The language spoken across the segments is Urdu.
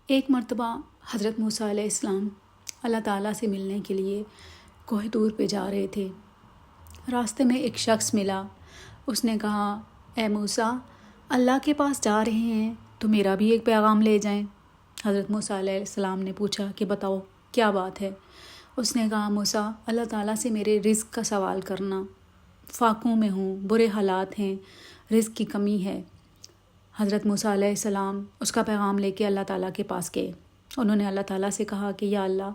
ایک مرتبہ حضرت موسیٰ علیہ السلام اللہ تعالیٰ سے ملنے کے لیے کوہ طور پہ جا رہے تھے۔ راستے میں ایک شخص ملا۔ اس نے کہا، اے موسیٰ، اللہ کے پاس جا رہے ہیں تو میرا بھی ایک پیغام لے جائیں۔ حضرت موسیٰ علیہ السلام نے پوچھا کہ بتاؤ کیا بات ہے؟ اس نے کہا، موسیٰ، اللہ تعالیٰ سے میرے رزق کا سوال کرنا، فاقوں میں ہوں، برے حالات ہیں، رزق کی کمی ہے۔ حضرت موسیٰ علیہ السلام اس کا پیغام لے کے اللہ تعالیٰ کے پاس گئے۔ انہوں نے اللہ تعالیٰ سے کہا کہ یا اللہ،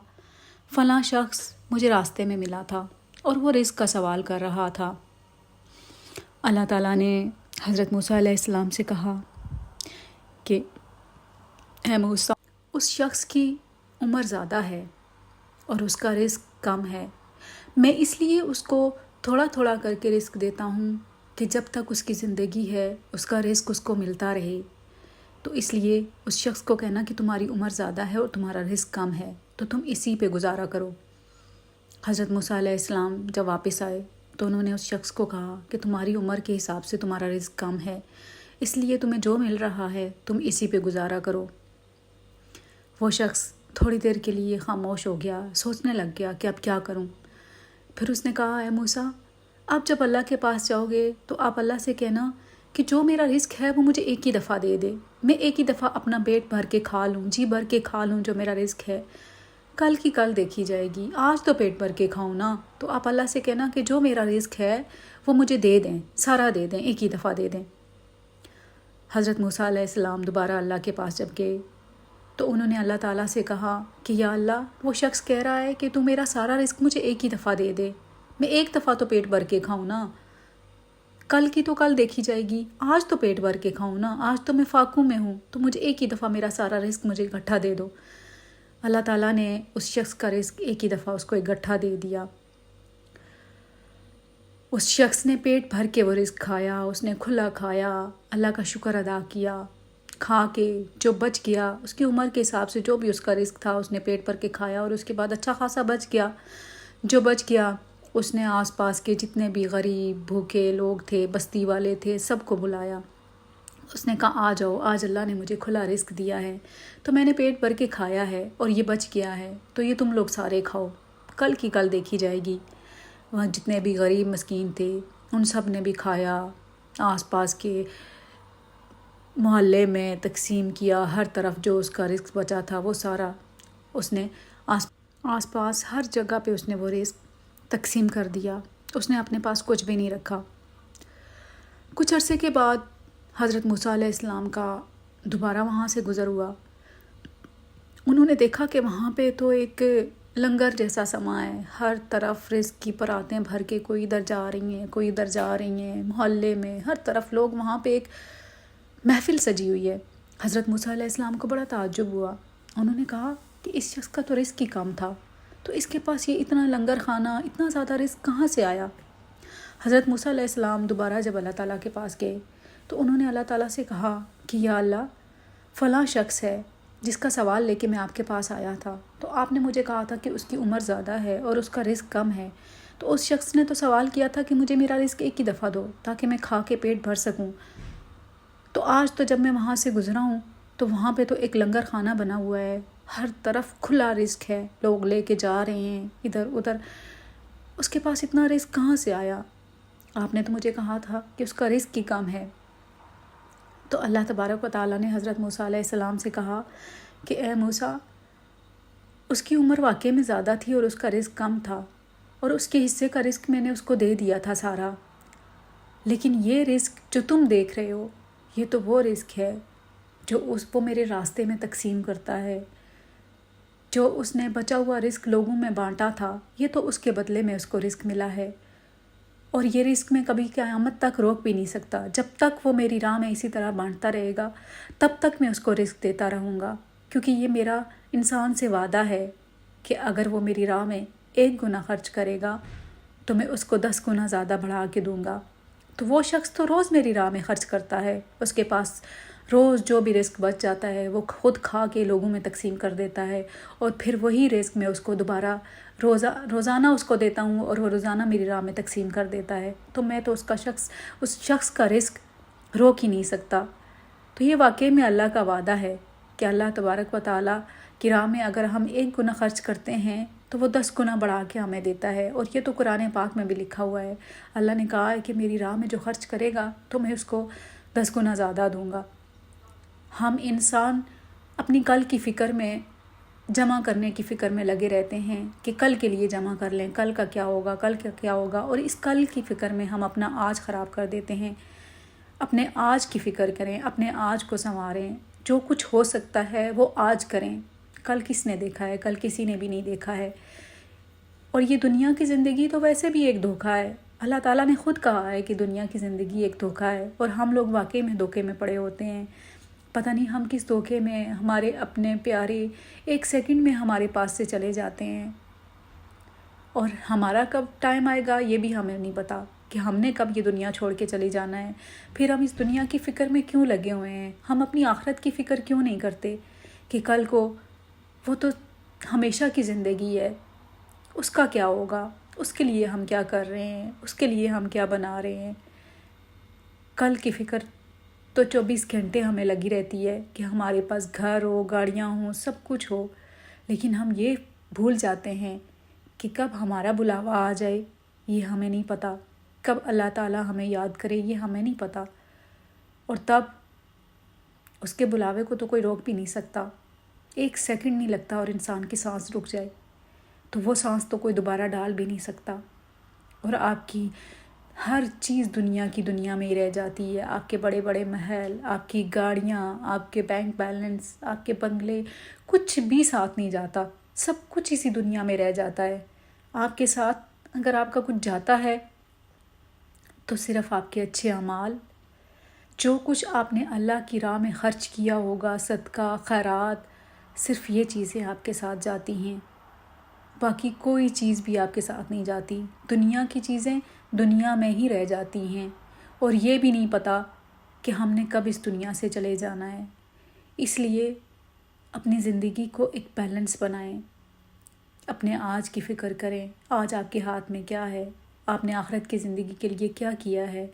فلاں شخص مجھے راستے میں ملا تھا اور وہ رزق کا سوال کر رہا تھا۔ اللہ تعالیٰ نے حضرت موسیٰ علیہ السلام سے کہا کہ اے موسیٰ، اس شخص کی عمر زیادہ ہے اور اس کا رزق کم ہے۔ میں اس لیے اس کو تھوڑا تھوڑا کر کے رزق دیتا ہوں کہ جب تک اس کی زندگی ہے اس کا رزق اس کو ملتا رہے۔ تو اس لیے اس شخص کو کہنا کہ تمہاری عمر زیادہ ہے اور تمہارا رزق کم ہے تو تم اسی پہ گزارا کرو۔ حضرت موسیٰ علیہ السلام جب واپس آئے تو انہوں نے اس شخص کو کہا کہ تمہاری عمر کے حساب سے تمہارا رزق کم ہے، اس لیے تمہیں جو مل رہا ہے تم اسی پہ گزارا کرو۔ وہ شخص تھوڑی دیر کے لیے خاموش ہو گیا، سوچنے لگ گیا کہ اب کیا کروں۔ پھر اس نے کہا، اے موسیٰ، آپ جب اللہ کے پاس جاؤ گے تو آپ اللہ سے کہنا کہ جو میرا رزق ہے وہ مجھے ایک ہی دفعہ دے دے، میں ایک ہی دفعہ اپنا پیٹ بھر کے کھا لوں، جی بھر کے کھا لوں جو میرا رزق ہے، کل کی کل دیکھی جائے گی، آج تو پیٹ بھر کے کھاؤں نا۔ تو آپ اللہ سے کہنا کہ جو میرا رزق ہے وہ مجھے دے دیں، سارا دے دیں، ایک ہی دفعہ دے دیں۔ حضرت موسیٰ علیہ السلام دوبارہ اللہ کے پاس جب گئے تو انہوں نے اللہ تعالیٰ سے کہا کہ یا اللہ، وہ شخص کہہ رہا ہے کہ تو میرا سارا رزق مجھے ایک ہی دفعہ دے دے، میں ایک دفعہ تو پیٹ بھر کے کھاؤں نا، کل کی تو کل دیکھی جائے گی، آج تو پیٹ بھر کے کھاؤں نا، آج تو میں فاقوں میں ہوں، تو مجھے ایک ہی دفعہ میرا سارا رزق مجھے اکٹھا دے دو۔ اللہ تعالیٰ نے اس شخص کا رزق ایک ہی دفعہ اس کو اکٹھا دے دیا۔ اس شخص نے پیٹ بھر کے وہ رزق کھایا، اس نے کھلا کھایا، اللہ کا شکر ادا کیا، کھا کے جو بچ گیا اس کی عمر کے حساب سے جو بھی اس کا رزق تھا اس نے پیٹ بھر کے کھایا، اور اس کے بعد اچھا خاصا بچ گیا۔ جو بچ گیا اس نے آس پاس کے جتنے بھی غریب بھوکے لوگ تھے، بستی والے تھے، سب کو بلایا۔ اس نے کہا، آ جاؤ، آج اللہ نے مجھے کھلا رزق دیا ہے تو میں نے پیٹ بھر کے کھایا ہے اور یہ بچ گیا ہے، تو یہ تم لوگ سارے کھاؤ، کل کی کل دیکھی جائے گی۔ وہاں جتنے بھی غریب مسکین تھے ان سب نے بھی کھایا، آس پاس کے محلے میں تقسیم کیا، ہر طرف جو اس کا رزق بچا تھا وہ سارا اس نے آس پاس ہر جگہ پہ اس نے وہ رزق تقسیم کر دیا، اس نے اپنے پاس کچھ بھی نہیں رکھا۔ کچھ عرصے کے بعد حضرت موسیٰ علیہ السلام کا دوبارہ وہاں سے گزر ہوا۔ انہوں نے دیکھا کہ وہاں پہ تو ایک لنگر جیسا سما ہے، ہر طرف رزق کی پراتیں بھر کے کوئی ادھر جا رہی ہیں، کوئی ادھر جا رہی ہیں، محلے میں ہر طرف لوگ، وہاں پہ ایک محفل سجی ہوئی ہے۔ حضرت موسیٰ علیہ السلام کو بڑا تعجب ہوا۔ انہوں نے کہا کہ اس شخص کا تو رزق ہی کم تھا تو اس کے پاس یہ اتنا لنگر خانہ، اتنا زیادہ رزق کہاں سے آیا؟ حضرت موسیٰ علیہ السلام دوبارہ جب اللہ تعالیٰ کے پاس گئے تو انہوں نے اللہ تعالیٰ سے کہا کہ یا اللہ، فلاں شخص ہے جس کا سوال لے کے میں آپ کے پاس آیا تھا، تو آپ نے مجھے کہا تھا کہ اس کی عمر زیادہ ہے اور اس کا رزق کم ہے، تو اس شخص نے تو سوال کیا تھا کہ مجھے میرا رزق ایک ہی دفعہ دو تاکہ میں کھا کے پیٹ بھر سکوں۔ تو آج تو جب میں وہاں سے گزرا ہوں تو وہاں پہ تو ایک لنگر خانہ بنا ہوا ہے، ہر طرف کھلا رزق ہے، لوگ لے کے جا رہے ہیں ادھر ادھر، اس کے پاس اتنا رزق کہاں سے آیا؟ آپ نے تو مجھے کہا تھا کہ اس کا رزق ہی کم ہے۔ تو اللہ تبارک و تعالیٰ نے حضرت موسیٰ علیہ السلام سے کہا کہ اے موسیٰ، اس کی عمر واقعی میں زیادہ تھی اور اس کا رزق کم تھا، اور اس کے حصے کا رزق میں نے اس کو دے دیا تھا سارا، لیکن یہ رزق جو تم دیکھ رہے ہو یہ تو وہ رزق ہے جو وہ میرے راستے میں تقسیم کرتا ہے، جو اس نے بچا ہوا رزق لوگوں میں بانٹا تھا، یہ تو اس کے بدلے میں اس کو رزق ملا ہے، اور یہ رزق میں کبھی قیامت تک روک بھی نہیں سکتا۔ جب تک وہ میری راہ میں اسی طرح بانٹتا رہے گا تب تک میں اس کو رزق دیتا رہوں گا، کیونکہ یہ میرا انسان سے وعدہ ہے کہ اگر وہ میری راہ میں 1 گنا خرچ کرے گا تو میں اس کو 10 گنا زیادہ بڑھا کے دوں گا۔ تو وہ شخص تو روز میری راہ میں خرچ کرتا ہے، اس کے پاس روز جو بھی رزق بچ جاتا ہے وہ خود کھا کے لوگوں میں تقسیم کر دیتا ہے، اور پھر وہی رزق میں اس کو دوبارہ روزانہ اس کو دیتا ہوں اور وہ روزانہ میری راہ میں تقسیم کر دیتا ہے، تو میں تو اس شخص کا رزق روک ہی نہیں سکتا۔ تو یہ واقعی میں اللہ کا وعدہ ہے کہ اللہ تبارک و تعالیٰ کی راہ میں اگر ہم 1 گنا خرچ کرتے ہیں تو وہ 10 گنا بڑھا کے ہمیں دیتا ہے، اور یہ تو قرآن پاک میں بھی لکھا ہوا ہے۔ اللہ نے کہا ہے کہ میری راہ میں جو خرچ کرے گا تو میں اس کو 10 گنا زیادہ دوں گا۔ ہم انسان اپنی کل کی فکر میں، جمع کرنے کی فکر میں لگے رہتے ہیں کہ کل کے لیے جمع کر لیں، کل کا کیا ہوگا، کل کا کیا ہوگا، اور اس کل کی فکر میں ہم اپنا آج خراب کر دیتے ہیں۔ اپنے آج کی فکر کریں، اپنے آج کو سنواریں، جو کچھ ہو سکتا ہے وہ آج کریں۔ کل کس نے دیکھا ہے؟ کل کسی نے بھی نہیں دیکھا ہے۔ اور یہ دنیا کی زندگی تو ویسے بھی ایک دھوکہ ہے۔ اللہ تعالیٰ نے خود کہا ہے کہ دنیا کی زندگی ایک دھوکہ ہے، اور ہم لوگ واقعی میں دھوکے میں پڑے ہوتے ہیں۔ پتہ نہیں ہم کس دھوکے میں، ہمارے اپنے پیارے 1 سیکنڈ میں ہمارے پاس سے چلے جاتے ہیں، اور ہمارا کب ٹائم آئے گا یہ بھی ہمیں نہیں پتہ کہ ہم نے کب یہ دنیا چھوڑ کے چلی جانا ہے۔ پھر ہم اس دنیا کی فکر میں کیوں لگے ہوئے ہیں؟ ہم اپنی آخرت کی فکر کیوں نہیں کرتے کہ کل کو، وہ تو ہمیشہ کی زندگی ہے، اس کا کیا ہوگا، اس کے لیے ہم کیا کر رہے ہیں، اس کے لیے ہم کیا بنا رہے ہیں۔ کل کی فکر تو 24 گھنٹے ہمیں لگی رہتی ہے کہ ہمارے پاس گھر ہو، گاڑیاں ہوں، سب کچھ ہو، لیکن ہم یہ بھول جاتے ہیں کہ کب ہمارا بلاوا آ جائے یہ ہمیں نہیں پتہ، کب اللہ تعالیٰ ہمیں یاد کرے یہ ہمیں نہیں پتہ، اور تب اس کے بلاوے کو تو کوئی روک بھی نہیں سکتا۔ 1 سیکنڈ نہیں لگتا اور انسان کی سانس رک جائے تو وہ سانس تو کوئی دوبارہ ڈال بھی نہیں سکتا، اور آپ کی ہر چیز دنیا کی دنیا میں ہی رہ جاتی ہے۔ آپ کے بڑے بڑے محل، آپ کی گاڑیاں، آپ کے بینک بیلنس، آپ کے بنگلے، کچھ بھی ساتھ نہیں جاتا، سب کچھ اسی دنیا میں رہ جاتا ہے۔ آپ کے ساتھ اگر آپ کا کچھ جاتا ہے تو صرف آپ کے اچھے اعمال، جو کچھ آپ نے اللہ کی راہ میں خرچ کیا ہوگا، صدقہ، خیرات، صرف یہ چیزیں آپ کے ساتھ جاتی ہیں، باقی کوئی چیز بھی آپ کے ساتھ نہیں جاتی۔ دنیا کی چیزیں دنیا میں ہی رہ جاتی ہیں، اور یہ بھی نہیں پتہ کہ ہم نے کب اس دنیا سے چلے جانا ہے۔ اس لیے اپنی زندگی کو ایک بیلنس بنائیں، اپنے آج کی فکر کریں، آج آپ کے ہاتھ میں کیا ہے، آپ نے آخرت کی زندگی کے لیے کیا کیا ہے،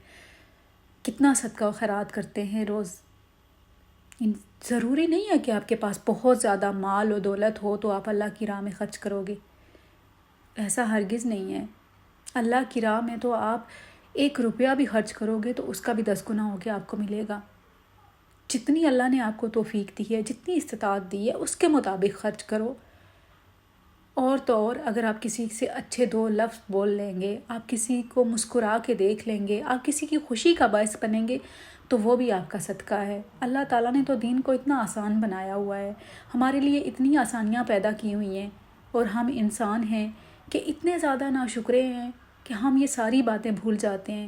کتنا صدقہ و خیرات کرتے ہیں روز۔ ضروری نہیں ہے کہ آپ کے پاس بہت زیادہ مال و دولت ہو تو آپ اللہ کی راہ میں خرچ کرو گے، ایسا ہرگز نہیں ہے۔ اللہ کی راہ میں تو آپ 1 روپیہ بھی خرچ کرو گے تو اس کا بھی 10 گنا ہو کے آپ کو ملے گا۔ جتنی اللہ نے آپ کو توفیق دی ہے، جتنی استطاعت دی ہے، اس کے مطابق خرچ کرو۔ اور تو اور اگر آپ کسی سے اچھے 2 لفظ بول لیں گے، آپ کسی کو مسکرا کے دیکھ لیں گے، آپ کسی کی خوشی کا باعث بنیں گے تو وہ بھی آپ کا صدقہ ہے۔ اللہ تعالیٰ نے تو دین کو اتنا آسان بنایا ہوا ہے، ہمارے لیے اتنی آسانیاں پیدا کی ہوئی ہیں، اور ہم انسان ہیں کہ اتنے زیادہ ناشکرے ہیں کہ ہم یہ ساری باتیں بھول جاتے ہیں